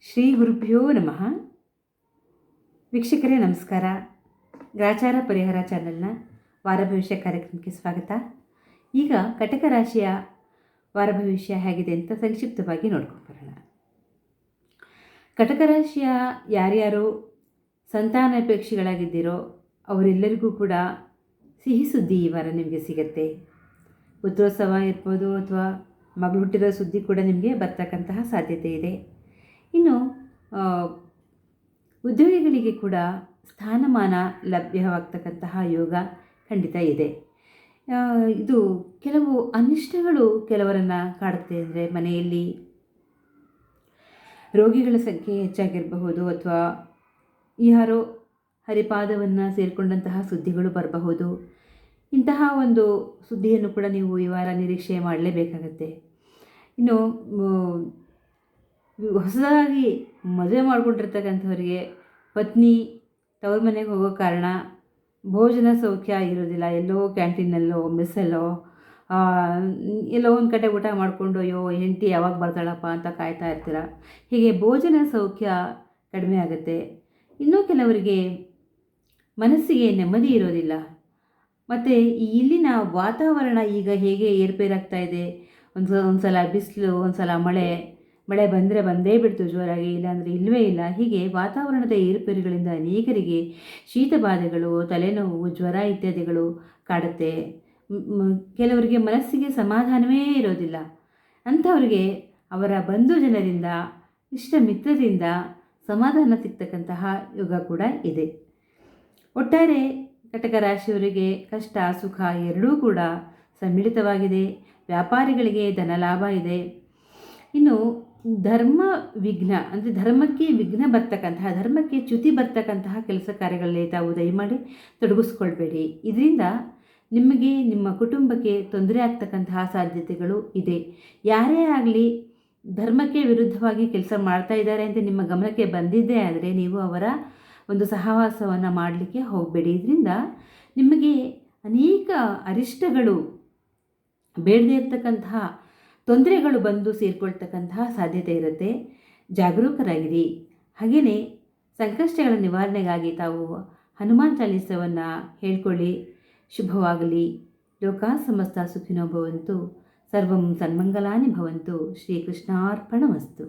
ಶ್ರೀ ಗುರುಭ್ಯೋ ನಮಃ. ವೀಕ್ಷಕರೇ ನಮಸ್ಕಾರ. ಗ್ರಾಚಾರ ಪರಿಹಾರ ಚಾನೆಲ್ನ ವಾರ ಭವಿಷ್ಯ ಕಾರ್ಯಕ್ರಮಕ್ಕೆ ಸ್ವಾಗತ. ಈಗ ಕಟಕ ರಾಶಿಯ ವಾರ ಭವಿಷ್ಯ ಹೇಗಿದೆ ಅಂತ ಸಂಕ್ಷಿಪ್ತವಾಗಿ ನೋಡ್ಕೊಂಬರೋಣ. ಕಟಕ ರಾಶಿಯ ಯಾರ್ಯಾರು ಸಂತಾನಾಪೇಕ್ಷಿಗಳಾಗಿದ್ದೀರೋ ಅವರೆಲ್ಲರಿಗೂ ಕೂಡ ಸಿಹಿ ಸುದ್ದಿ ಈ ವಾರ ನಿಮಗೆ ಸಿಗುತ್ತೆ. ಪುತ್ರೋತ್ಸವ ಇರ್ಬೋದು ಅಥವಾ ಮಗಳು ಹುಟ್ಟಿರೋ ಸುದ್ದಿ ಕೂಡ ನಿಮಗೆ ಬರ್ತಕ್ಕಂತಹ ಸಾಧ್ಯತೆ ಇದೆ. ಇನ್ನು ಉದ್ಯೋಗಿಗಳಿಗೆ ಕೂಡ ಸ್ಥಾನಮಾನ ಲಭ್ಯವಾಗ್ತಕ್ಕಂತಹ ಯೋಗ ಖಂಡಿತ ಇದೆ. ಇದು ಕೆಲವು ಅನಿಷ್ಟಗಳು ಕೆಲವರನ್ನು ಕಾಡುತ್ತೆ. ಅಂದರೆ ಮನೆಯಲ್ಲಿ ರೋಗಿಗಳ ಸಂಖ್ಯೆ ಹೆಚ್ಚಾಗಿರಬಹುದು ಅಥವಾ ಯಾರೋ ಹರಿಪಾದವನ್ನು ಸೇರಿಕೊಂಡಂತಹ ಸುದ್ದಿಗಳು ಬರಬಹುದು. ಇಂತಹ ಒಂದು ಸುದ್ದಿಯನ್ನು ಕೂಡ ನೀವು ಈ ವಾರ ನಿರೀಕ್ಷೆ ಮಾಡಲೇಬೇಕಾಗತ್ತೆ. ಇನ್ನು ಹೊಸದಾಗಿ ಮದುವೆ ಮಾಡಿಕೊಂಡಿರ್ತಕ್ಕಂಥವ್ರಿಗೆ ಪತ್ನಿ ತವ್ರ ಮನೆಗೆ ಹೋಗೋ ಕಾರಣ ಭೋಜನ ಸೌಖ್ಯ ಇರೋದಿಲ್ಲ. ಎಲ್ಲೋ ಕ್ಯಾಂಟೀನಲ್ಲೋ ಮೆಸ್ಸಲ್ಲೋ ಎಲ್ಲೋ ಒಂದು ಕಡೆ ಊಟ ಮಾಡಿಕೊಂಡು ಅಯ್ಯೋ ಹೆಂಡತಿ ಯಾವಾಗ ಬರ್ತಾಳಪ್ಪ ಅಂತ ಕಾಯ್ತಾ ಇರ್ತೀರ. ಹೀಗೆ ಭೋಜನ ಸೌಖ್ಯ ಕಡಿಮೆ ಆಗುತ್ತೆ. ಇನ್ನೂ ಕೆಲವರಿಗೆ ಮನಸ್ಸಿಗೆ ನೆಮ್ಮದಿ ಇರೋದಿಲ್ಲ. ಮತ್ತು ಇಲ್ಲಿನ ವಾತಾವರಣ ಈಗ ಹೇಗೆ ಏರ್ಪೇರಾಗ್ತಾ ಇದೆ. ಒಂದು ಸಲ ಬಿಸಿಲು, ಒಂದು ಸಲ ಮಳೆ ಬಂದರೆ ಬಂದೇ ಬಿಡ್ತು ಜೋರಾಗಿ, ಇಲ್ಲಾಂದರೆ ಇಲ್ಲವೇ ಇಲ್ಲ. ಹೀಗೆ ವಾತಾವರಣದ ಏರುಪೇರುಗಳಿಂದ ಅನೇಕರಿಗೆ ಶೀತಬಾಧೆಗಳು, ತಲೆನೋವು, ಜ್ವರ ಇತ್ಯಾದಿಗಳು ಕಾಡುತ್ತೆ. ಕೆಲವರಿಗೆ ಮನಸ್ಸಿಗೆ ಸಮಾಧಾನವೇ ಇರೋದಿಲ್ಲ. ಅಂಥವರಿಗೆ ಅವರ ಬಂಧು ಜನರಿಂದ, ಇಷ್ಟ ಮಿತ್ರರಿಂದ ಸಮಾಧಾನ ಸಿಗ್ತಕ್ಕಂತಹ ಯುಗ ಕೂಡ ಇದೆ. ಒಟ್ಟಾರೆ ಕಟಕ ರಾಶಿಯವರಿಗೆ ಕಷ್ಟ ಸುಖ ಎರಡೂ ಕೂಡ ಸಮ್ಮಿಳಿತವಾಗಿದೆ. ವ್ಯಾಪಾರಿಗಳಿಗೆ ಧನಲಾಭ ಇದೆ. ಇನ್ನು ಧರ್ಮ ವಿಘ್ನ ಅಂದರೆ ಧರ್ಮಕ್ಕೆ ವಿಘ್ನ ಬರ್ತಕ್ಕಂತಹ, ಧರ್ಮಕ್ಕೆ ಚ್ಯುತಿ ಬರ್ತಕ್ಕಂತಹ ಕೆಲಸ ಕಾರ್ಯಗಳಲ್ಲಿ ತಾವು ದಯಮಾಡಿ ತೊಡಗಿಸ್ಕೊಳ್ಬೇಡಿ. ಇದರಿಂದ ನಿಮಗೆ ನಿಮ್ಮ ಕುಟುಂಬಕ್ಕೆ ತೊಂದರೆ ಆಗ್ತಕ್ಕಂತಹ ಸಾಧ್ಯತೆಗಳು ಇದೆ. ಯಾರೇ ಆಗಲಿ ಧರ್ಮಕ್ಕೆ ವಿರುದ್ಧವಾಗಿ ಕೆಲಸ ಮಾಡ್ತಾ ಇದ್ದಾರೆ ಅಂತ ನಿಮ್ಮ ಗಮನಕ್ಕೆ ಬಂದಿದ್ದೇ ಆದರೆ ನೀವು ಅವರ ಒಂದು ಸಹವಾಸವನ್ನು ಮಾಡಲಿಕ್ಕೆ ಹೋಗಬೇಡಿ. ಇದರಿಂದ ನಿಮಗೆ ಅನೇಕ ಅರಿಷ್ಟಗಳು, ಬೇಡದೇ ಇರತಕ್ಕಂತಹ ತೊಂದರೆಗಳು ಬಂದು ಸೇರಿಕೊಳ್ತಕ್ಕಂತಹ ಸಾಧ್ಯತೆ ಇರುತ್ತೆ. ಜಾಗರೂಕರಾಗಿರಿ. ಹಾಗೆಯೇ ಸಂಕಷ್ಟಗಳ ನಿವಾರಣೆಗಾಗಿ ತಾವು ಹನುಮಾನ್ ಚಾಲೀಸವನ್ನು ಹೇಳ್ಕೊಳ್ಳಿ. ಶುಭವಾಗಲಿ. ಲೋಕಾ ಸಮಸ್ತ ಸುಖಿನೋ ಭವಂತು. ಸರ್ವಂ ಸನ್ಮಂಗಲಾನಿ ಭವಂತು. ಶ್ರೀಕೃಷ್ಣಾರ್ಪಣಮಸ್ತು.